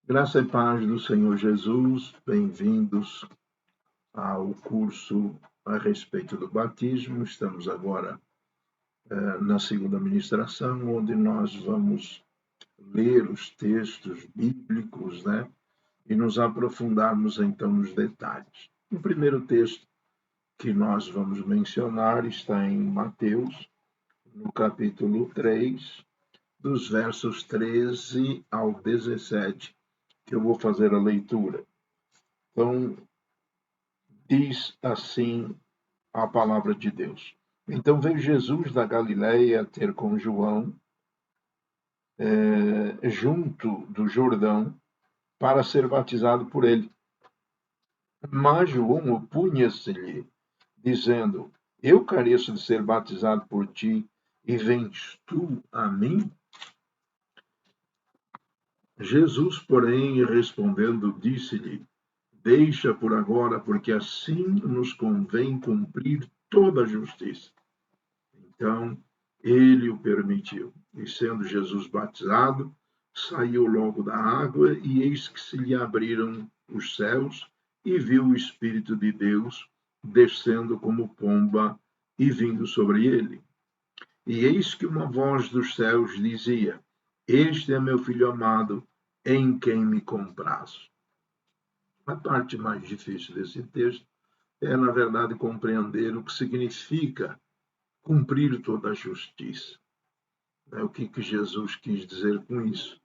Graça e paz do Senhor Jesus, bem-vindos ao curso a respeito do batismo. Estamos agora na segunda ministração, onde nós vamos ler os textos bíblicos, né? E nos aprofundarmos então nos detalhes. O primeiro texto que nós vamos mencionar está em Mateus, no capítulo 3, dos versos 13 ao 17, que eu vou fazer a leitura. Então, diz assim a palavra de Deus. Então veio Jesus da Galiléia ter com João, junto do Jordão, para ser batizado por ele. Mas João opunha-se-lhe, dizendo: Eu careço de ser batizado por ti, e vens tu a mim? Jesus, porém, respondendo, disse-lhe: Deixa por agora, porque assim nos convém cumprir toda a justiça. Então, ele o permitiu. E sendo Jesus batizado, saiu logo da água, e eis que se lhe abriram os céus, e viu o Espírito de Deus descendo como pomba e vindo sobre ele. E eis que uma voz dos céus dizia: Este é meu filho amado, em quem me comprazo. A parte mais difícil desse texto é, na verdade, compreender o que significa cumprir toda a justiça. O que Jesus quis dizer com isso?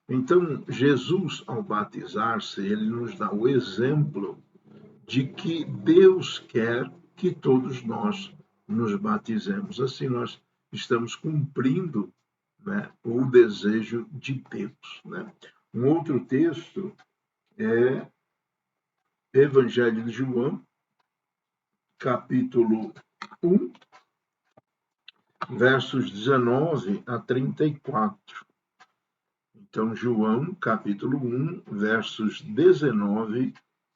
Então, Jesus, ao batizar-se, ele nos dá o exemplo de que Deus quer que todos nós nos batizemos. Assim, nós estamos cumprindo, o desejo de Deus. Um outro texto é Evangelho de João, capítulo 1, versos 19 a 34. Então, João, capítulo 1, versos 19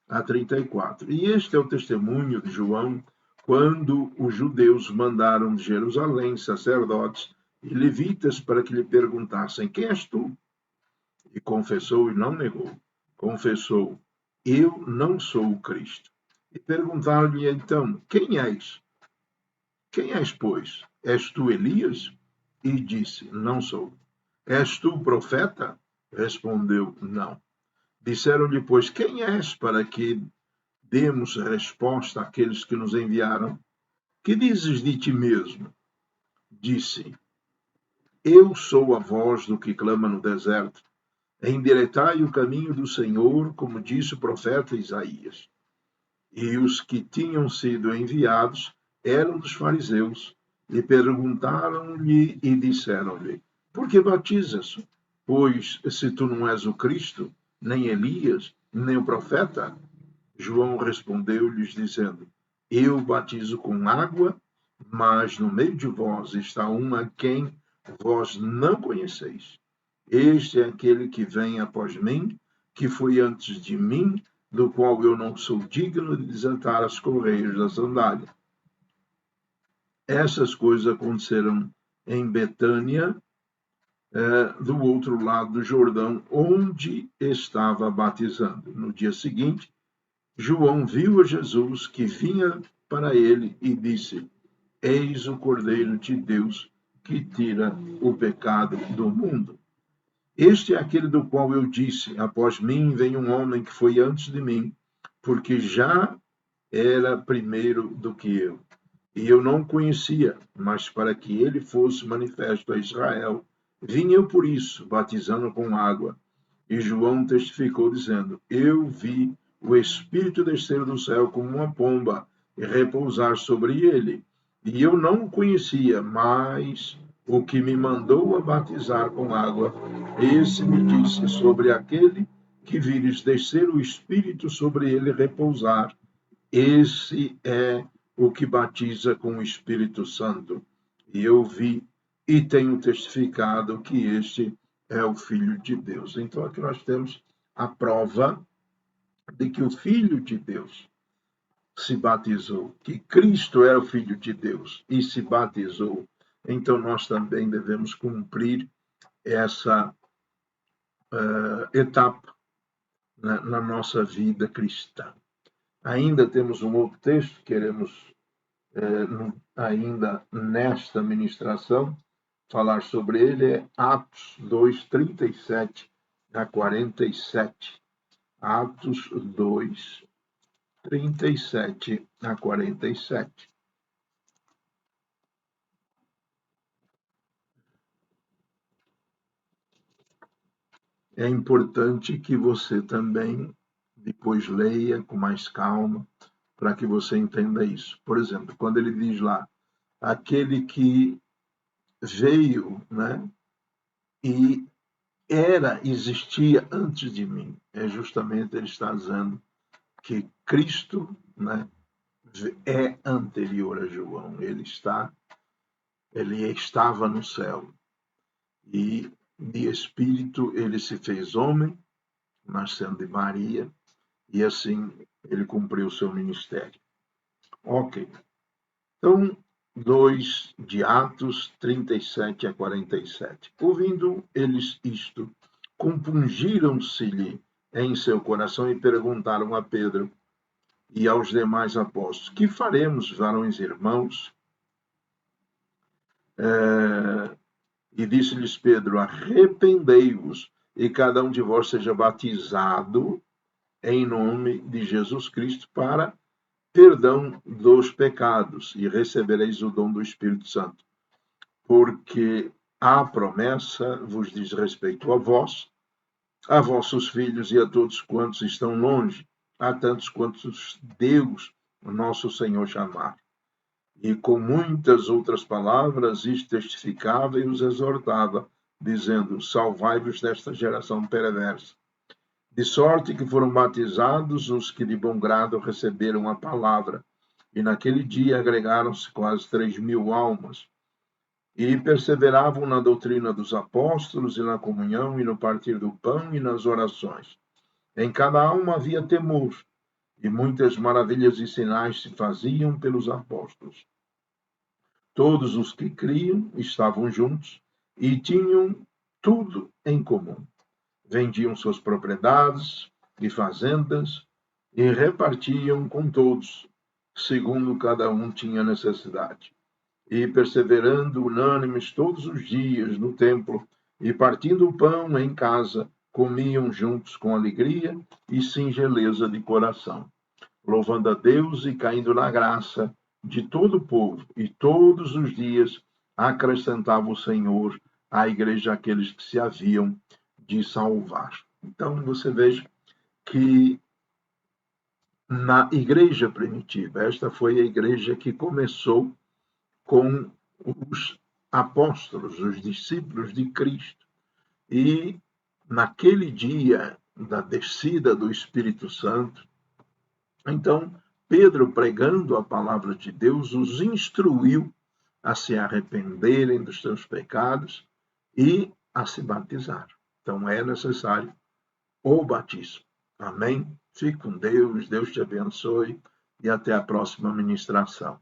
a 34. E este é o testemunho de João quando os judeus mandaram de Jerusalém sacerdotes e levitas para que lhe perguntassem: Quem és tu? E confessou e não negou. Confessou: Eu não sou o Cristo. E perguntaram-lhe então: Quem és? Quem és, pois? És tu Elias? E disse: Não sou. És tu profeta? Respondeu: Não. Disseram-lhe, pois, quem és, para que demos resposta àqueles que nos enviaram? Que dizes de ti mesmo? Disse: Eu sou a voz do que clama no deserto. Endireitai o caminho do Senhor, como disse o profeta Isaías. E os que tinham sido enviados eram dos fariseus, e perguntaram-lhe e disseram-lhe: Por que batizas? Pois se tu não és o Cristo, nem Elias, nem o profeta. João respondeu-lhes, dizendo: Eu batizo com água, mas no meio de vós está um a quem vós não conheceis. Este é aquele que vem após mim, que foi antes de mim, do qual eu não sou digno de desatar as correias da sandália. Essas coisas aconteceram em Betânia, do outro lado do Jordão, onde estava batizando. No dia seguinte, João viu a Jesus que vinha para ele e disse: Eis o Cordeiro de Deus que tira o pecado do mundo. Este é aquele do qual eu disse: Após mim vem um homem que foi antes de mim, porque já era primeiro do que eu. E eu não o conhecia, mas para que ele fosse manifesto a Israel, vim eu por isso, batizando com água. E João testificou, dizendo: Eu vi o Espírito descer do céu como uma pomba e repousar sobre ele. E eu não o conhecia, mas o que me mandou a batizar com água, esse me disse: Sobre aquele que vires descer o Espírito sobre ele repousar, esse é o que batiza com o Espírito Santo. E eu vi e tenho testificado que este é o Filho de Deus. Então aqui nós temos a prova de que o Filho de Deus se batizou, que Cristo era o Filho de Deus e se batizou. Então nós também devemos cumprir essa etapa na nossa vida cristã. Ainda temos um outro texto que queremos, ainda nesta ministração, falar sobre ele, é Atos 2, 37 a 47. Atos 2, 37 a 47. É importante que você também depois leia com mais calma, para que você entenda isso. Por exemplo, quando ele diz lá, aquele que veio, né, e existia antes de mim, é justamente ele está dizendo que Cristo, né, é anterior a João, ele estava no céu, e de espírito ele se fez homem, nascendo de Maria, e assim ele cumpriu o seu ministério. Ok. Então, 2 de Atos 37 a 47. Ouvindo eles isto, compungiram-se-lhe em seu coração e perguntaram a Pedro e aos demais apóstolos: que faremos, varões irmãos? E disse-lhes Pedro: arrependei-vos e cada um de vós seja batizado em nome de Jesus Cristo para perdão dos pecados e recebereis o dom do Espírito Santo. Porque a promessa vos diz respeito a vós, a vossos filhos e a todos quantos estão longe, a tantos quantos Deus, nosso Senhor, chamar. E com muitas outras palavras isto testificava e os exortava, dizendo: salvai-vos desta geração perversa. De sorte que foram batizados os que de bom grado receberam a palavra, e naquele dia agregaram-se quase 3.000 almas. E perseveravam na doutrina dos apóstolos, e na comunhão, e no partir do pão, e nas orações. Em cada alma havia temor, e muitas maravilhas e sinais se faziam pelos apóstolos. Todos os que criam estavam juntos, e tinham tudo em comum. Vendiam suas propriedades e fazendas, e repartiam com todos, segundo cada um tinha necessidade. E perseverando unânimes todos os dias no templo, e partindo o pão em casa, comiam juntos com alegria e singeleza de coração, louvando a Deus e caindo na graça de todo o povo. E todos os dias acrescentava o Senhor à igreja aqueles que se haviam de salvar. Então você veja que na igreja primitiva, esta foi a igreja que começou com os apóstolos, os discípulos de Cristo. E naquele dia da descida do Espírito Santo, então Pedro, pregando a palavra de Deus, os instruiu a se arrependerem dos seus pecados e a se batizar. Então é necessário o batismo. Amém? Fique com Deus, Deus te abençoe e até a próxima ministração.